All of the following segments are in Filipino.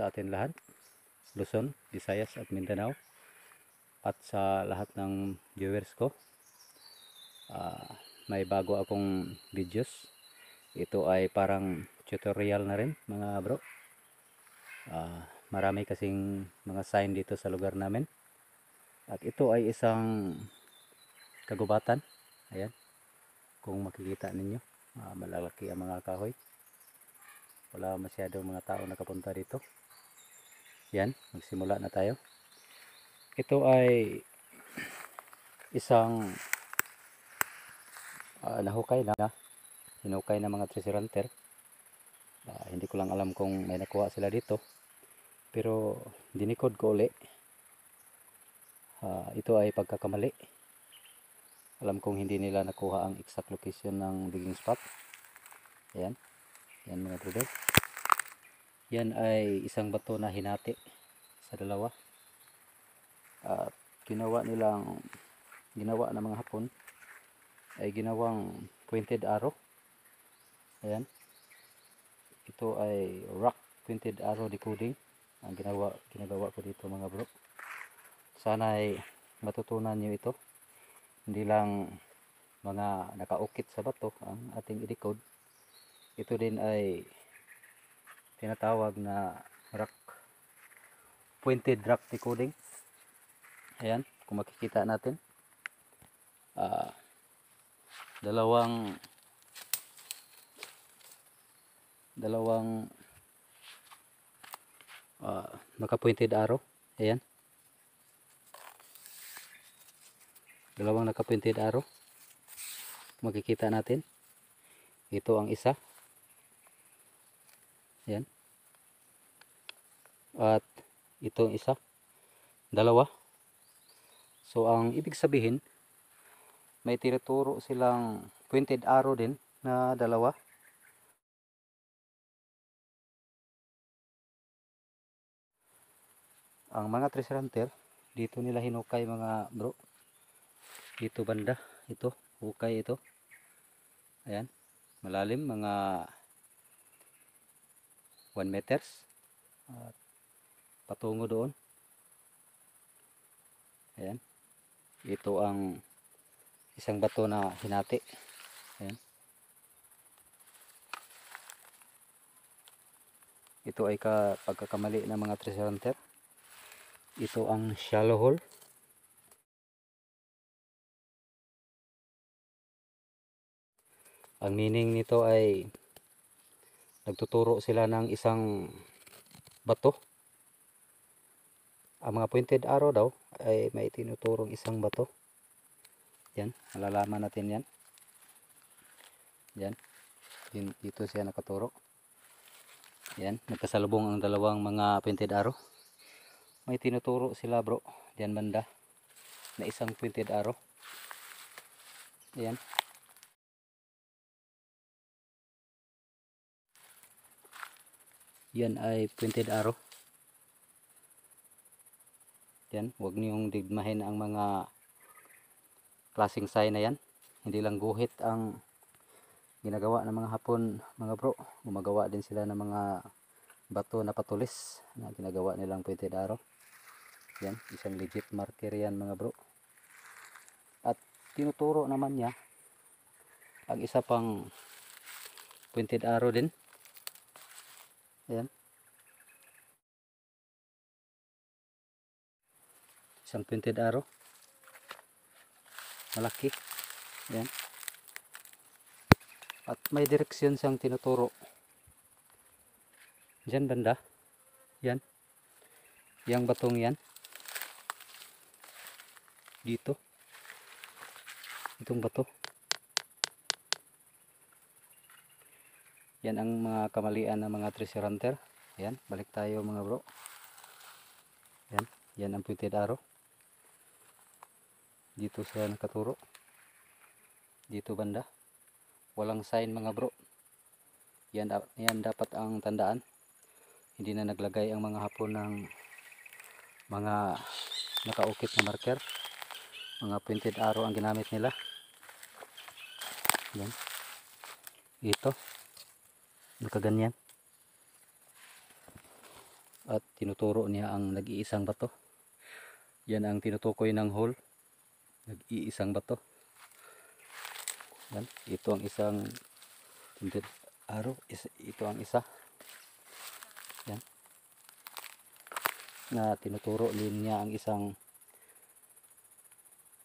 sa atin lahat, Luzon, Visayas at Mindanao, at sa lahat ng viewers ko. May bago akong videos. Ito ay parang tutorial na rin mga bro. Marami kasing mga sign dito sa lugar namin. At ito ay isang kagubatan. Ayan, kung makikita ninyo, malalaki ang mga kahoy. Wala masyadong mga tao nakapunta dito. Yan, magsimula na tayo. Ito ay isang hinukay na mga treasure hunter. Hindi ko lang alam kung may nakuha sila dito, pero dinikod ko uli. Ito ay pagkakamali. Alam kong hindi nila nakuha ang exact location ng digging spot. Ayan, yan mga brother. Yan ay isang bato na hinati sa dalawa. Ginawa ng mga Hapon ay ginawang pointed arrow. Ayan, ito ay rock pointed arrow decoding ang ginagawa ko dito mga bro. Sana ay matutunan nyo ito. Hindi lang mga nakaukit sa bato ang ating i-decode. Ito din ay tinatawag na pointed rock decoding. Ayan, kung makikita natin, dalawang naka-pointed arrow. Ayan, dalawang naka-pointed arrow. Makikita natin, ito ang isa. Ayan, at ito ang isa, dalawa. So ang ibig sabihin, may tinuturo silang pointed arrow din na dalawa. Ang mga treasure hunter, dito nila hinukay mga bro. Dito banda, ito, hukay ito. Ayan, malalim, mga 1 meters. At patungo doon. Ayan, ito ang isang bato na hinati. Ayan, ito ay pagkakamali ng mga treasure hunter. Ito ang shallow hole. Ang meaning nito ay nagtuturo sila ng isang bato. Ang mga pointed arrow daw ay may tinuturong isang bato. Yan, malalaman natin yan. Yan, dito siya nakaturo. Yan, nagkasalubong ang dalawang mga pointed arrow. May tinuturo sila bro, diyan banda, na isang pointed arrow. Yan. Yan ay pointed arrow. Yan, huwag niyong digmahin ang mga klaseng sign na yan. Hindi lang guhit ang ginagawa ng mga Hapon mga bro. Gumagawa din sila ng mga bato na patulis na ginagawa nilang pointed arrow. Yan, isang legit marker yan mga bro. At tinuturo naman niya ang isa pang pointed arrow din. Ayan, isang pointed arrow, malaki. Ayan, at may direksyon siyang tinuturo. Diyan banda, yan, yung batong yan, dito, itong bato. Yan ang mga kamalian ng mga treasure hunter. Ayan, balik tayo mga bro. Yan, yan ang pointed arrow. Dito siya nakaturo. Dito banda. Walang sign mga bro. Yan dapat ang tandaan. Hindi na naglagay ang mga Hapon ng mga nakaukit na marker. Mga pointed arrow ang ginamit nila. Yan. Ito. Nakaganyan. at tinuturo niya ang nag-iisang bato. Yan ang tinutukoy ng hole, nag-iisang bato. Yan, ito ang isang tinted arrow, ito ang isa. Yan, na tinuturo din niya ang isang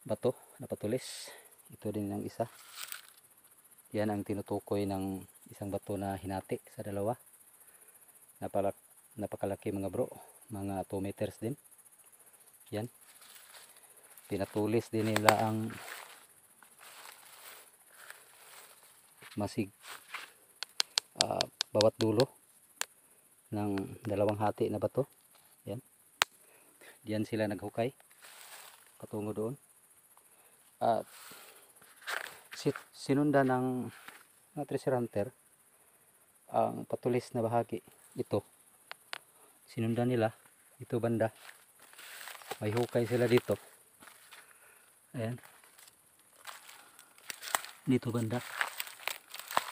bato na patulis. Ito din ang isa. Yan ang tinutukoy ng isang bato na hinati sa dalawa. Napakalaki mga bro, mga 2 meters din. Yan, pinatulis din nila ang masig bawat dulo ng dalawang hati na bato. Yan, diyan sila naghukay patungo doon. At sinundan ng mga treasure hunter ang patulis na bahagi. Ito sinundan nila, ito banda may hukay sila dito. Ayan, dito banda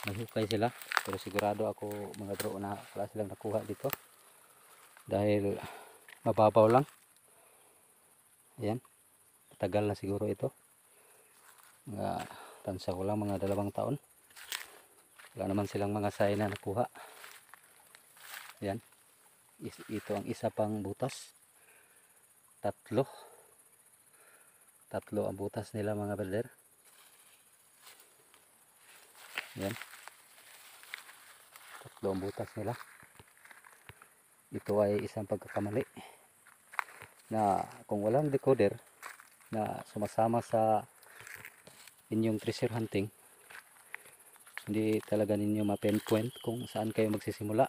may hukay sila, pero sigurado ako mga bro na wala silang nakuha dito dahil mababaw lang. Ayan, tagal na siguro ito, mga tansa ko lang mga 2 taon. Wala naman silang mga sign na nakuha. Ayan, ito ang isa pang butas. Tatlo ang butas nila mga brother. Ayan, 3 ang butas nila. Ito ay isang pagkakamali na kung walang decoder na sumasama sa inyong treasure hunting, hindi talaga ninyo ma-pinpoint kung saan kayo magsisimula.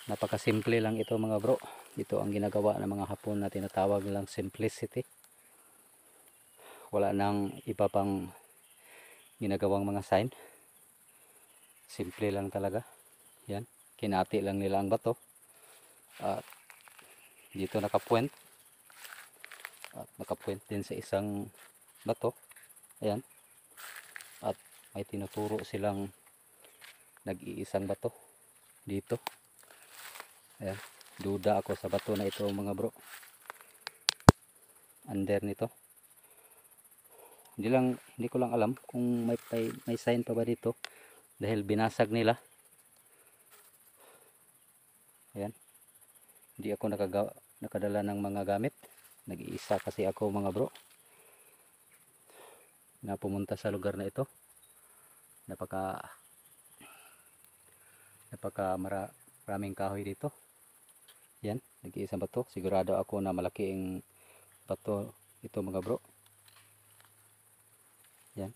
Napakasimple lang ito mga bro. Ito ang ginagawa ng mga Hapon na tinatawag lang simplicity. Wala nang iba pang ginagawang mga sign. Simple lang talaga. Yan, kinati lang nila ang bato at dito nakapuwent, at nakapuwent din sa isang bato. Ayan, at may tinuturo silang nag-iisang bato dito. Ayan, duda ako sa bato na ito mga bro, under nito. Hindi ko lang alam kung may sign pa ba dito dahil binasag nila. Ayan, hindi ako nakadala ng mga gamit, nag-iisa kasi ako mga bro na pumunta sa lugar na ito. Maraming kahoy dito. Yan, nag-iisang bato. Sigurado ako na malaki ang bato ito mga bro. Yan,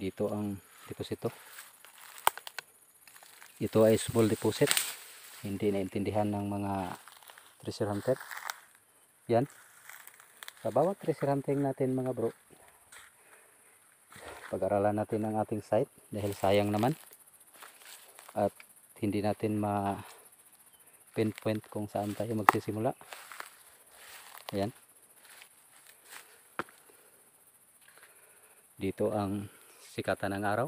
dito ang deposito. Ito ay small deposit, hindi naintindihan ng mga treasure hunter. Yan, sa bawat treasure hunting natin mga bro, pag-aralan natin ang ating site dahil sayang naman at hindi natin pinpoint kung saan tayo magsisimula. Ayan, dito ang sikatan ng araw.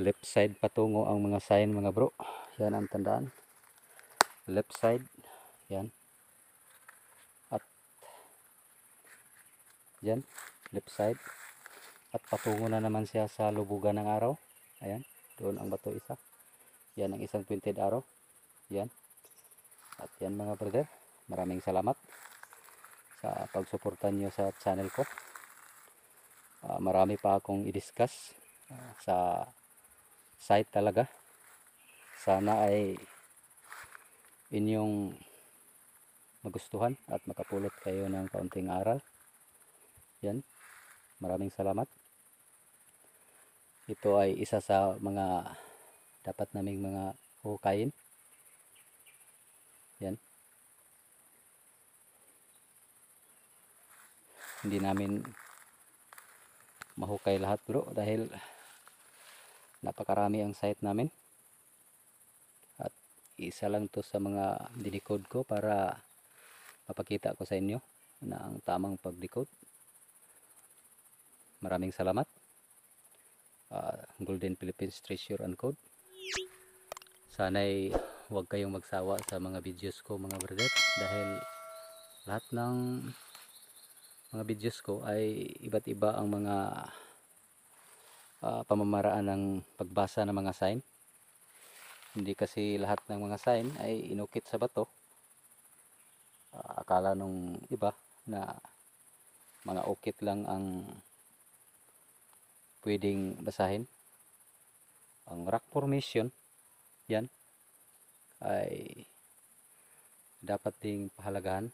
Left side patungo ang mga sign mga bro. Yan ang tandaan, left side. Yan, at yan, left side, at patungo na naman siya sa lubugan ng araw. Ayan, doon ang bato isa. Yan ang isang pointed arrow. Yan, at yan mga brother, maraming salamat sa pagsuporta nyo sa channel ko. Marami pa akong i-discuss sa site talaga. Sana ay inyong magustuhan at makapulot kayo ng kaunting aral. Yan, maraming salamat. Ito ay isa sa mga dapat naming mga hukayin. Yan, hindi namin mahukay lahat bro dahil napakarami ang site namin, at isa lang to sa mga dinicode ko para mapakita ko sa inyo na ang tamang pag-decode. Maraming salamat. Golden Philippines Treasure and Code. Sana'y huwag kayong magsawa sa mga videos ko mga brother, dahil lahat ng mga videos ko ay iba't iba ang mga pamamaraan ng pagbasa ng mga sign. Hindi kasi lahat ng mga sign ay inukit sa bato. Akala nung iba na mga ukit lang ang pwedeng basahin. Ang rock formation, yan, ay dapat ding pahalagahan